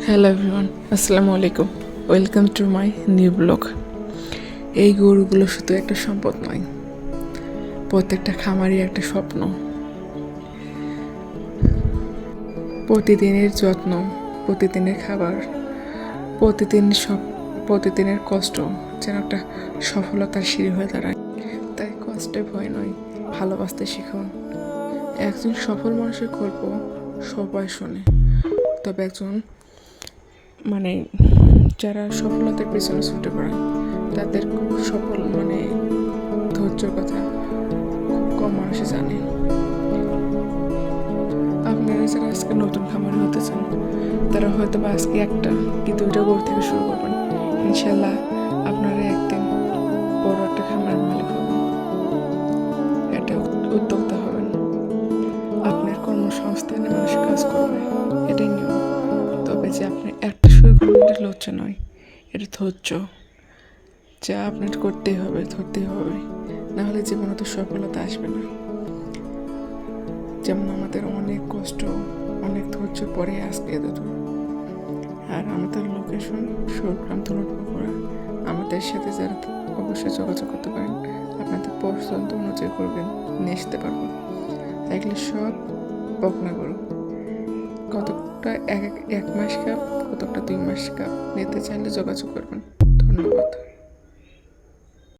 Hello everyone, আসসালামু আলাইকুম। Welcome to my new blog. এই গরুগুলো শুধু একটা সম্পদ নয়, প্রত্যেকটা খামারই একটা স্বপ্ন। প্রতিদিনের যত্ন, প্রতিদিনের খাবার, প্রতিদিনের কষ্ট যেন একটা সফলতার সিঁড়ি হয়ে দাঁড়ায়। তাই কষ্টে ভয় নয়, ভালোবাসতে শিখুন। একজন সফল মানুষের গল্প সবাই শোনে, তবে একজন যারা সফলতার পেছনে ছুটে পড়ে তাদের সফল ধৈর্যের কথা খুব কম মানুষই জানে। আপনারা যারা আজকে নতুন খামারি হতে চান তারা হয়তো বা আজকে একটা কি দুইটা গরু থেকে শুরু করবেন। ইনশাল্লাহ আপনারা একদিন বড় একটা খামারের মালিক হবেন, একটা উদ্যোক্তা হবেন, আপনার কর্মসংস্থানে মানুষ কাজ করবে, এটাই নিয়ম। তবে যে আপনি একটা শুরু করবেন এটা লজ্জা নয়, এটা ধৈর্য, যা আপনার করতেই হবে, ধরতেই হবে, নাহলে জীবনে তো সফলতা আসবে না। যেমন আমাদের অনেক কষ্ট, অনেক ধৈর্য পরে আজকে এতদূর। আর আমাদের লোকেশন সুরগ্রাম ধনুটপুকুরা। আমাদের সাথে যারা অবশ্যই যোগাযোগ করতে পারেন, আপনাদের পছন্দ অনুযায়ী করবেন, নিয়ে আসতে পারবো। এগুলো সব বকনা গরু, কতটা এক মাস কাপ, কতটা 2 মাস কাপ নিতে চাইলে যোগাযোগ করবেন। ধন্যবাদ।